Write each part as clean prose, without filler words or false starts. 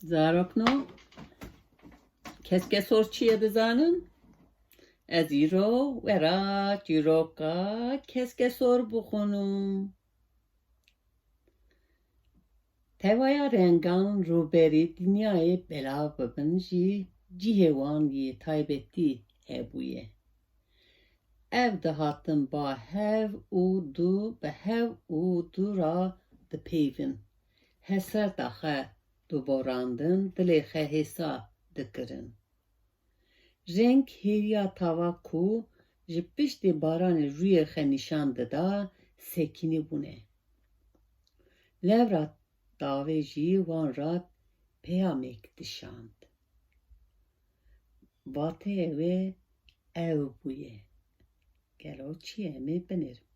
Zarokno keske sor çiye dizanın ez îro wera çîroka keske sor bixunum. Tevaya rengan rûberî dinyayê belav bibin jî cihê wan yê taybetî hebûye. Ev dihatin ba hev û du bi hev û du ra dipeyvin. Hesreta xwe diborandin, dilê xwe hêsa dikirin. Reng hêviya tava ku ji piştî baranê rûyê xwe nîşan dida, sekînî bûne. Levra davê jî wan ra peyamek dişand. Vateyê wê ew bûye. Gelo çi ye em ê binirim.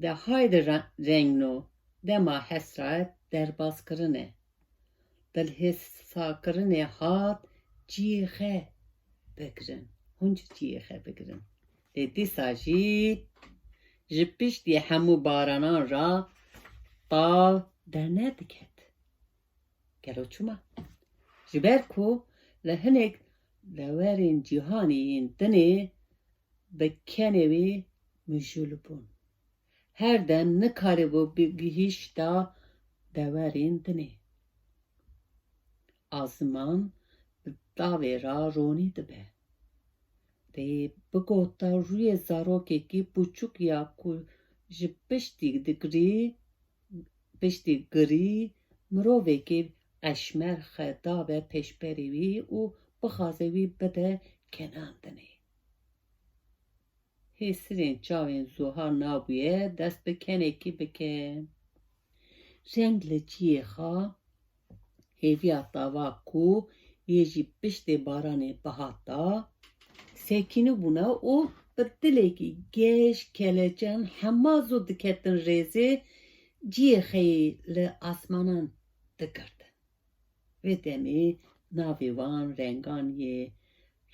De haydi rengno, dema hesret derbaskirinê. Dilhêsakirinê hat ciyê xwe bigirin. Hûn jî ciyê xwe bigirin. Lê dîsa jî ji piştî hemû baranan ra tav dernediket. Gelo çima? Ji ber ku li hinek dewerên cîhanê yên dinê bi kenê wê mijûl bûn. Her dem nikaribû bigihîşta dewerên dinê. Aziman bi davê ra ronî dibe. Dê bigota rûyê zarokekî bûçûk ya ku ji piştî girî mirovekî eşmer xwe dabe pêşberî wî û bixwaze wî bide kenan dinê. Hêsirên çavên zuhar nabûye dest bi kenekî bike. Reng li ciyê xwe hêviya tava ku yê jî piştî baranê bihata, sekînî bûne û bi dilekî geş kelecen hema zû diketin rêzê ciyê xwe li asmanan digirdin. Vê demê navê wan rengan yê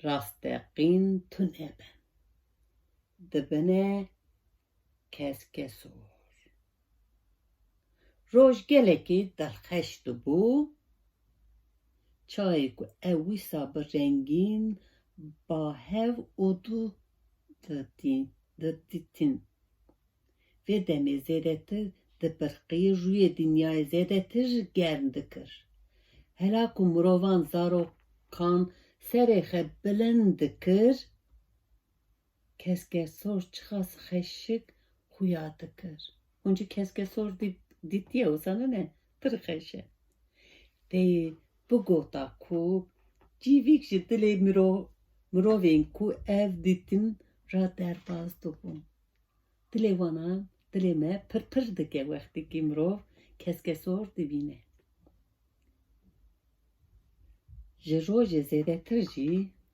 rasteqîn tune bin. Dibine keskesor. Roj gelekî dilxweş dibû, çayê ku ew wîsa bi rengîn ba hev û du didîtin. Vê demê zêdetir dibiriqî, rûyê dinyayê zêdetir germ dikir. Hela ku mirovan zarokan serê xwe bilind dikir, keskesor çiqas xeşik xuya dikir. Hûn jî keskesor dîtiye wisa ne? Pir xeş e. Dê bigota ku cîvîk ji dilê mirovên ku ev dîtin ra derbas dibûn. Dilê wan dilê me pir dike wextîkî mirov keskesor dibîne. Ji rojê zêdetir jî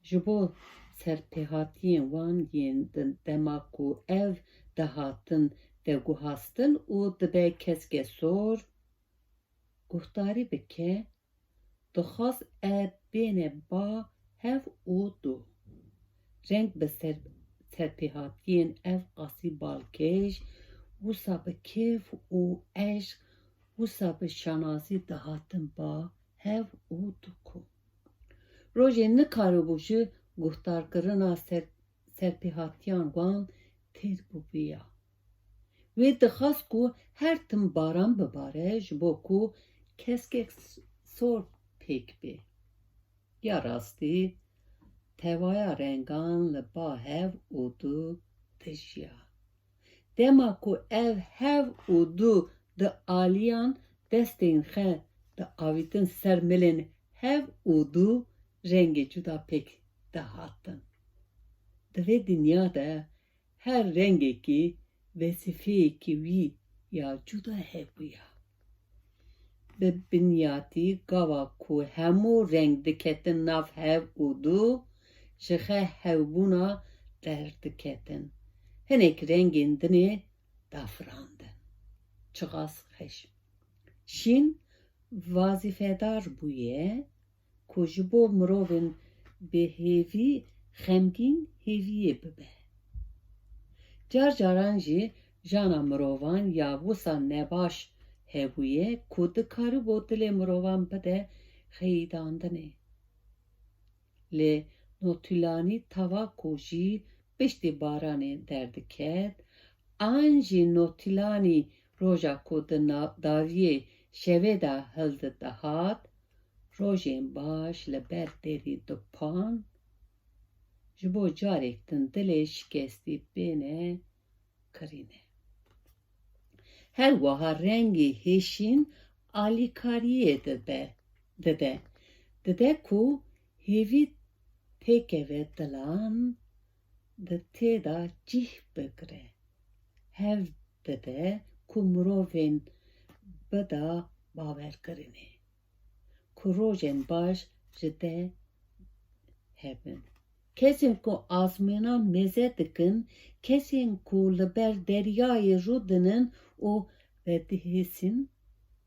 ji bo serpêhatiyên wan yên dema ku ev dihatin veguhastin û dibe keskesor, guhdarî bike, dixwast ev bêne ba hev û du. Reng bi serpêhatiyên ev qasî balkêş, wisa bi kêf û eşq, wisa bi şanasî dihatin ba hev û du ku. Rojê nikaribû ji guhdarkirina serpêhatiyan wan têr bibûya. Wê dixwast ku her tim baran bibare ji bo ku keskesor pêk bê. Ya rastî tevaya rengan li ba hev û du dijiya. Dema ku ev hev û du dialiyan, destên xwe diavîtin ser milên hev û du, rengê cuda pêk dihatin. Di vê dinya de her rengekî wezîfeyekî wî ya cuda hebûya. Bi binyatî gava ku hemû reng diketin nav hev û du, ji xwe hevbûna derdiketin. Hinek rengên dinê dafirandin. Çiqas xeş. Şîn wazîfedar bûye ku ji bo mirovên bêhêvî xemgîn hêviyê bibe. Car caran jî jana mirovan ya wisa nebaş hebuye ku dikaru bo dilê mirovan bide xeyîdandinê. Lê notilânî tava ku jî piştî baranê derdiket, an jî notilânî roja ku di daviyê şevê de hildi dihat, rojên baş li ber derî dipan, ji bo carek din dilê şikestî bêne kirîne. Her wiha rengê hêşîn alîkariyê dide. Dide ku hêvî têkeve dilan, di têda cih bigire. Hev dide ku mirovên bida bawerkirîne, ku rojên baş ji de hebin. Kesên ku azmênan meze dikin, kesên ku li ber deryayê rûdinin û vedihêsin,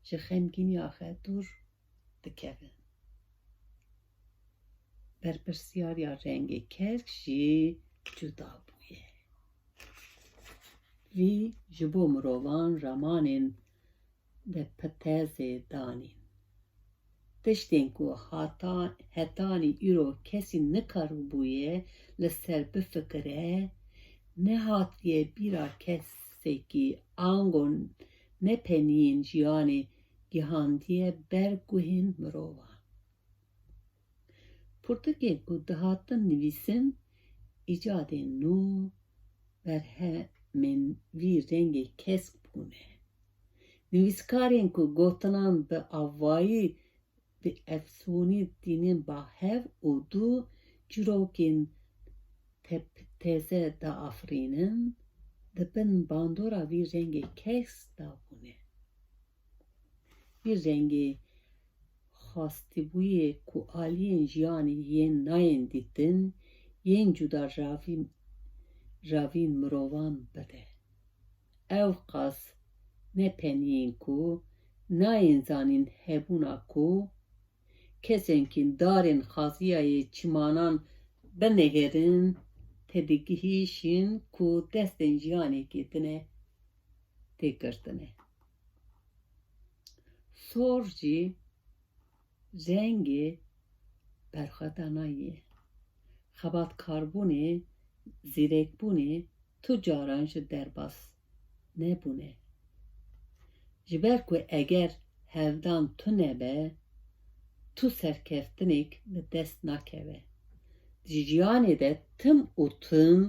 ji xemgîniya xwe dûr dikevin. Berpirsyariya rengê kesk jî cuda bûye. Vî ji bo mirovan ramanên de pitezê danîn. Tiştên ku hetanî îro kesî nikaribûye li ser bifikire, nehatiye bîra kesekî ango nepeniyên jiyanê gihandiye ber guhên mirovan. Pirtûkên ku dihatin nivîsin, îcadên nû berhemên vî rengê kesk bûne. Nivîskarên ku gotinan bi avayî bi efsûnî dînin bahev û du çîrokên teze daafirînin, dibin bandora vî rengê kesk dabûne. Vî rengê xastibûyê ku aliyên jiyanê yên nayên dîtin, yên cuda ravîn mirovan bide. Ew qas nepeniyên ku nayên zanîn hebûna ku kesên ku darên xaziyayê çimanan binegerin, tedigihîşin ku destên jiyanekê dine têgirtine. Sor jî rengê berxwedanayê, xebatkarbûnê, zîrekbûnê tu caran ji derbas nebûne. Ji ber ku eger hevdan tune be, tu serkeftinêk li dest nakeve. Di jiyanê de tim û tim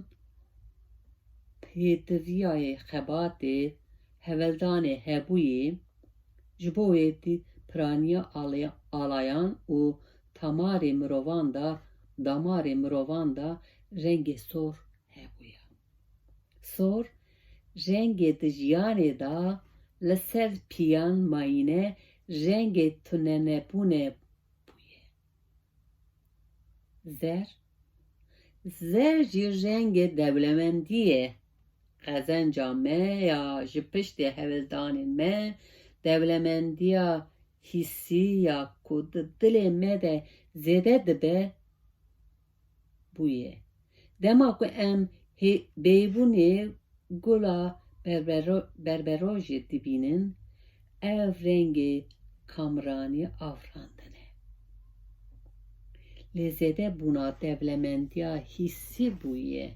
pêdiviyayê xebatê heveldanê hebûyê, ji bo wê dî piraniya alayan û damarê mirovan da rengê sor hebûye. Sor rengê di jiyanê da li ser piyan mayîne rengê tunenebûnê bûye. Zer jî rengê dewlemendiyê. Qezenca me ya ji piştî hevildanên me, dewlemendiya hîsî ya ku di dilê me de zêde dibe bûye. Dema ku em bêbûnê gula berberojê dibînin, ev rengê kamranî avrandine. Lê zêdebûna dewlemendiya hîsî bûye,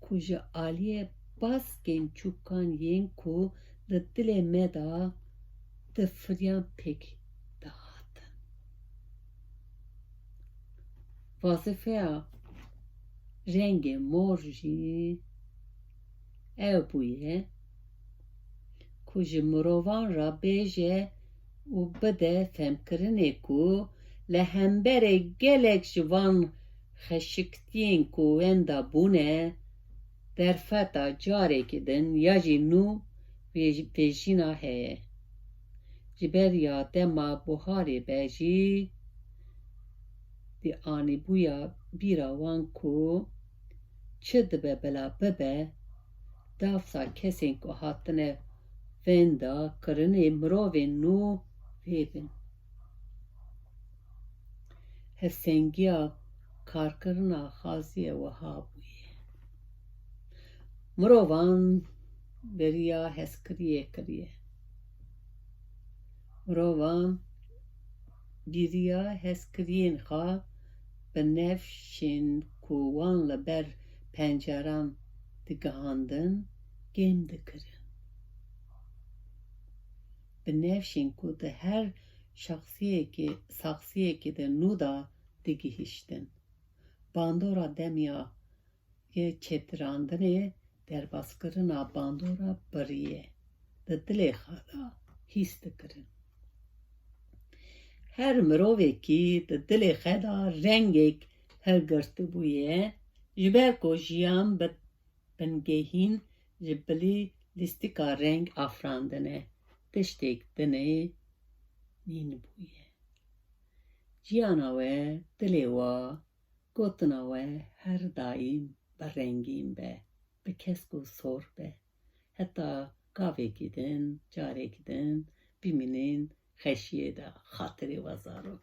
ku ji aliyê baskên çûkan yên ku di dilê me da di firiyan pêk dihatin. Vazifeya rengê mor jî ew bûye ku ji mirovan re bêje û bide femkirinê ku li hemberê gelek ji van xeşiktiyên ku wenda bûne, derfeta carekî din ya jî nû vêjîna heye. Ji ber ya dema buharê be jî di anîbûya bîra wan ku çi dibe bila bibe, davsa kesên ku hatine wenda kirinê mirovên nû vêbin. Hevsengiya karkirina xaziyê wiha bûye. Mirovan beriya hezkiriyê kiriye. Mirovan biriya hezkiriyên xwe bi nefşên ku wan li ber penceran digihandin kêm dikirin. Bi nefşên ku di her saxiyekê de nû da digihîştin. Bandora demiya yê çêtirandinê derbaskirina bandora birî ye. Di dilê xwe de hîs dikirin. Her mirovekî di dilê xwe de rengek hilgirtibûye ji ber ku jiyan bi bingehîn ji bilî lîstika reng afirandine tiştek dinê nînbûye. Ciyana we, dilê we, gotina we her daîm birengîn be, bi kesk û sor be. Heta gavekî din, carekî din bimînin xeşiyê de xatirê we zarok